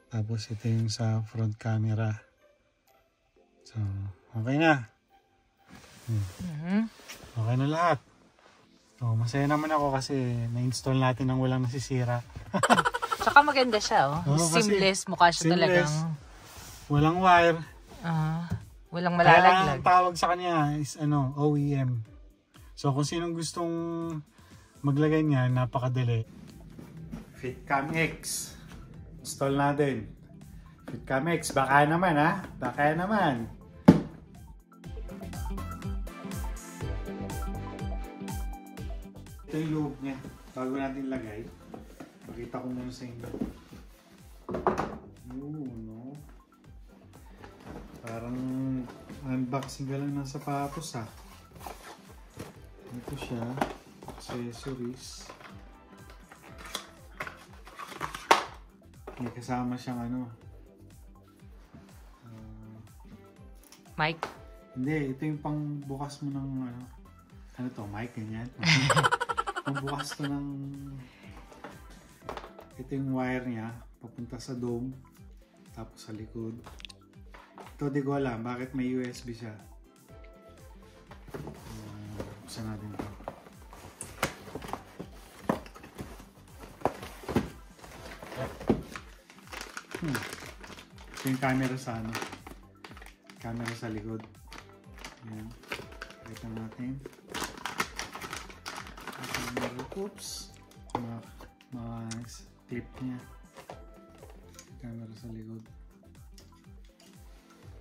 Tapos ito yung sa front camera. So, okay na. Okay na lahat. So, masaya naman ako kasi na-install natin ng walang nasisira. Tsaka maganda siya, oh. Seamless. Mukha siya talagang... Walang wire. Walang malalaglag. Kaya ang tawag sa kanya is OEM. So, kung sinong gustong maglagay niya, napakadali. FitCam X. Install natin. FitCam X. Baka naman, ha? Baka naman. Ito yung loob niya. Bago natin lagay, pakita ko muna sa inyo. No? Parang unboxing ka lang ng sapatos, ha. Ito siya. Accessories. May kasama siyang mic? Hindi, ito yung pang bukas mo ng ano to, mic, ganyan. Pang bukas to ng ito yung wire niya papunta sa dome tapos sa likod. Ito di ko alam bakit may USB siya. Buksan natin ito. Ito yung camera sa camera sa likod. Ayan. Pakita natin. Oops. Mga clip niya. Camera sa likod.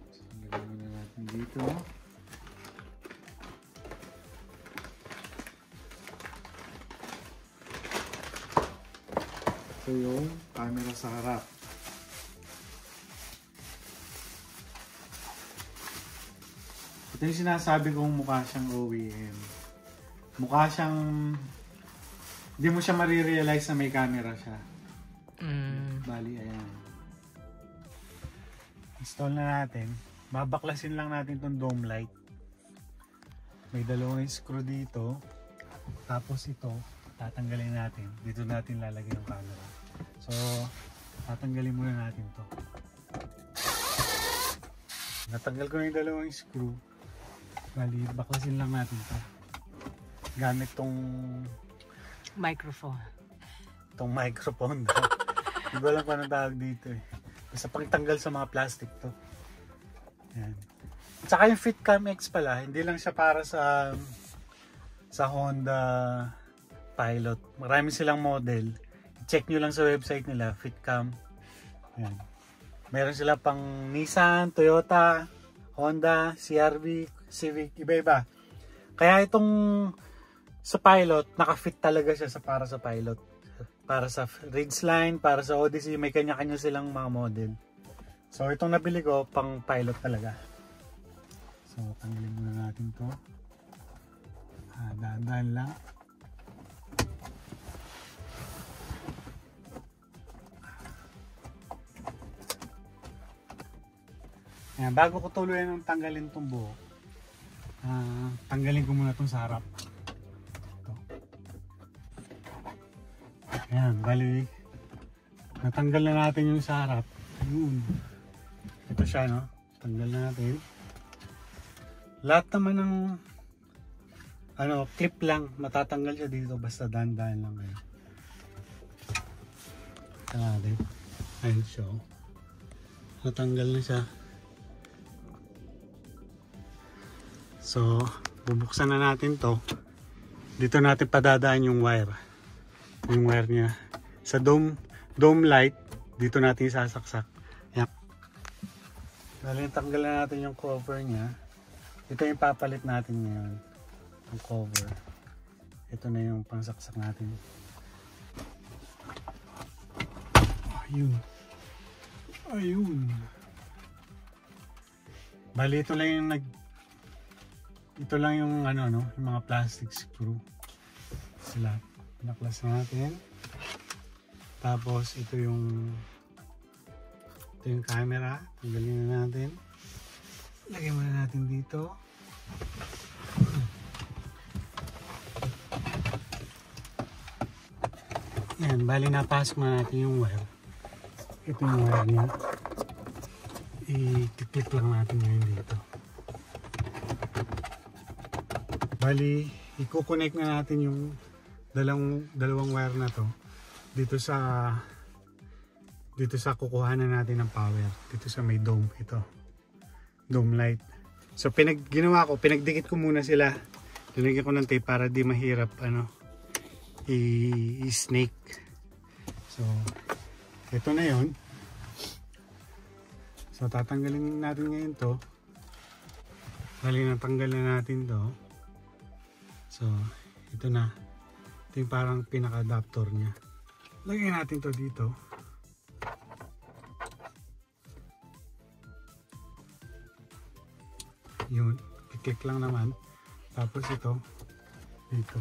So, lagyan muna natin dito. Ito yung camera sa harap. Ito yung sinasabi kong mukha siyang OEM. Mukha siyang... Hindi mo siya marirealize na may camera siya. Bali, ayan. Install na natin. Babaklasin lang natin itong dome light. May dalawang screw dito. Tapos ito, tatanggalin natin. Dito natin lalagay yung camera. So, tatanggalin muna natin to. Natanggal ko yung dalawang screw. Bali, baklasin lang natin to. Gamit tong microphone. Itong microphone daw. Hindi ko alam kung anong tawag dito eh. Basta pangtanggal sa mga plastic to. Yan. Tsaka yung FitCam X pala, hindi lang siya para sa Honda Pilot. Marami silang model. Check nyo lang sa website nila, FitCam. Yan. Meron sila pang Nissan, Toyota, Honda, CRV, Civic, iba-iba. Kaya itong sa Pilot, naka-fit talaga siya para sa Pilot. Para sa Ridgeline, para sa Odyssey, may kanya-kanya silang mga model. So itong nabili ko, pang Pilot talaga. So tanggalin muna natin to. Dahan-dahan lang. Ayan, bago ko tuluyan ng tanggalin itong buo, tanggalin ko muna itong sa harap. Ito. Ayan, bali natanggal na natin yung sa harap. Ayun. Ito siya, no? Tanggal na natin. Lahat naman ng clip lang, matatanggal siya dito basta dahan-dahan lang kayo. Ito natin. Ayun siya. Natanggal na siya. So, bubuksan na natin to. Dito natin padadaan yung wire. Yung wire niya. Sa dome light, dito natin sasaksak. Yan. Dahil tanggal na natin yung cover niya. Ito yung papalit natin ngayon. Ang cover. Ito na yung pangsaksak natin. Ayun. Ayun. Bali, ito lang yung ito lang yung yung mga plastic screw. Sila. Pinaklas natin. Tapos ito yung camera. Tanggalin na natin. Lagyan muna natin dito. Yan, bali napasok na natin yung wire. Ito yung wire niya. I-click lang natin ngayon dito. Bali, i-connect na natin yung dalawang wire na to dito sa kukuhanan natin ng power. Dito sa may dome, ito. Dome light. So ginawa ko, pinagdikit ko muna sila. Linagyan ko ng tape para di mahirap i-snake. So, ito na yun. So, tatanggalin natin ngayon to. Bali, natanggal na natin to. So, ito na. Ito yung parang pinaka-adapter niya. Lagyan natin to dito. Yun. I-click lang naman. Tapos ito. Dito.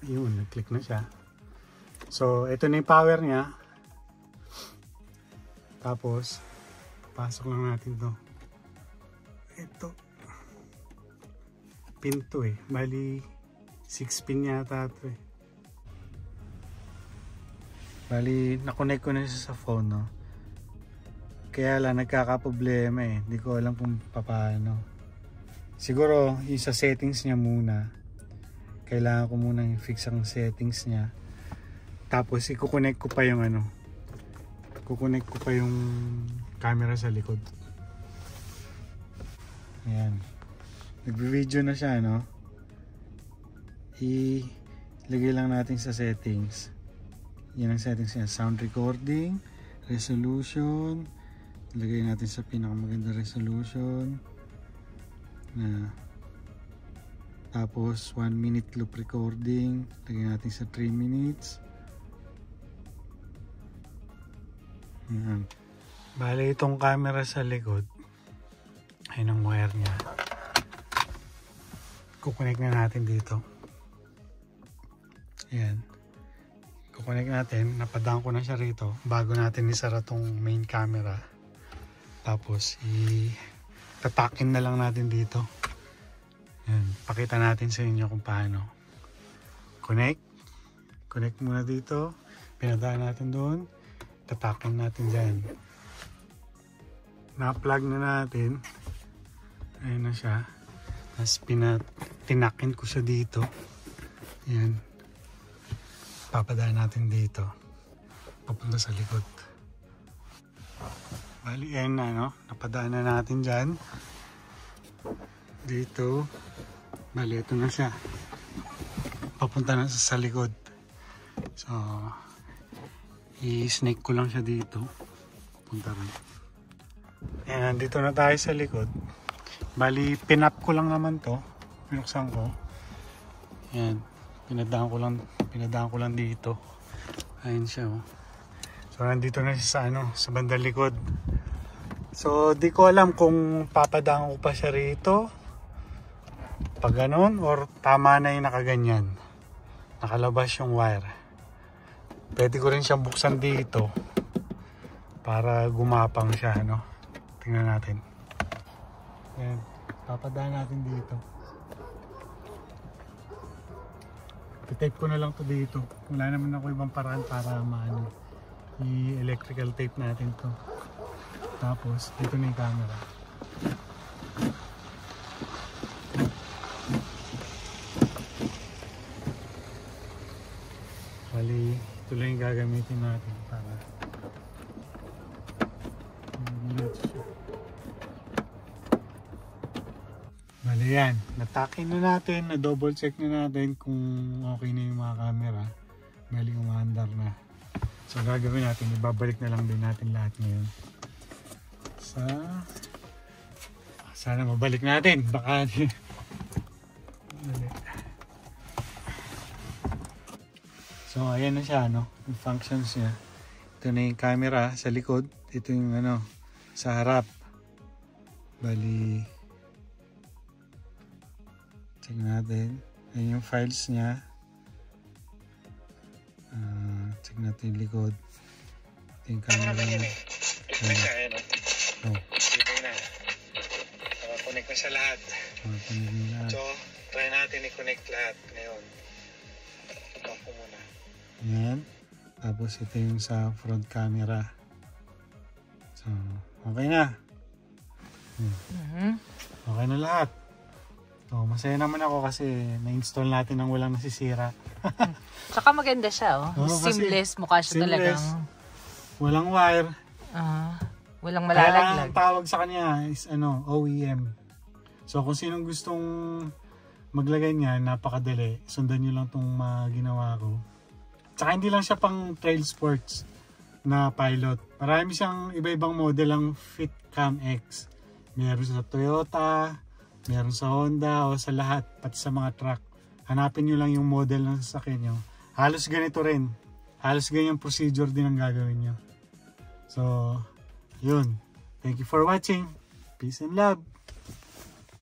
Yun, nag-click na siya. So, ito na yung power niya. Tapos, pasok lang natin to. Ito. Pin to eh. Bali, 6 pin yata ito eh. Bali, nakonect ko na siya sa phone, no? Kaya lang, nagkakaproblema eh. Hindi ko alam kung paano. Siguro, yung sa settings niya muna. Kailangan ko muna i-fix ang settings niya. Tapos i-connect ko pa yung kukonek ko pa yung camera sa likod. Ayan. Nagbi-video na siya, no? Ilagay lang natin sa settings. Yan ang settings niya. Sound recording, resolution. Ilagay natin sa pinakamaganda resolution. Tapos 1 minute loop recording, lagyan natin sa 3 minutes. Ayan. Bale, itong camera sa likod ay ng wire niya. Kukonek na natin dito. Ayan. Kukonek natin, napadaan ko na siya rito bago natin isara tong main camera. Tapos tatakin na lang natin dito. Yan, pakita natin sa inyo kung paano. Connect muna dito. Pinadaan natin doon. Tatakin natin dyan. Na-plug na natin. Ayan na siya. Tapos tinakin ko siya dito. Yan. Papadaan natin dito. Papunta sa likod. Bali, ayan na, no? Napadaan na natin dyan. Dito. Bali, ito na siya. Papunta na sa likod. So, i-snake ko lang siya dito. Papunta rin. Ayan, dito na tayo sa likod. Bali, pinap ko lang naman to. Pinuksan ko. Ayan. Pinadaan ko lang dito. Ayan siya, oh. So, nandito na siya sa bandang likod. So, di ko alam kung papadaan ko pa siya rito. Pag ganun, or tama na yung nakaganyan. Nakalabas yung wire. Pwede ko rin siyang buksan dito para gumapang siya, no? Tingnan natin. Ayan. Papadaan natin dito. I-tape ko na lang to dito. Wala naman ako ibang paraan para i-electrical tape natin to. Tapos, dito na yung camera. Bali, ito lang yung gagamitin natin para bali yan, natakin na natin, na double check na natin kung okay na yung mga camera. Bali, umaandar na. So, gagawin natin, ibabalik na lang din natin lahat ngayon. Sana mabalik natin, baka so ayan na siya, no? Yung functions niya. Ito na yung camera sa likod, ito yung sa harap. Bali, check natin. Ayan yung files niya. Check natin yung likod. Ito yung camera niya. Oh. connect na sa lahat. So, try natin i-connect lahat ngayon. Ako muna. Yan. Tapos ito yung sa front camera. So, okay na. Okay na lahat. So, masaya naman ako kasi na-install natin nang walang nasisira. Tsaka maganda siya, oh. Seamless, mukha siya talagang... Walang wire. Walang malalaglag. Kaya ang tawag sa kanya is OEM. So, kung sinong gustong maglagay niya, napakadali. Sundan nyo lang itong ginawa ko. Tsaka hindi lang siya pang trail sports na pilot. Marami siyang iba-ibang model ang FitCam X. Meron sa Toyota, meron sa Honda o sa lahat, pati sa mga truck. Hanapin nyo lang yung model ng sasakyan nyo. Halos ganito rin. Halos ganyang procedure din ang gagawin nyo. So, yun. Thank you for watching. Peace and love.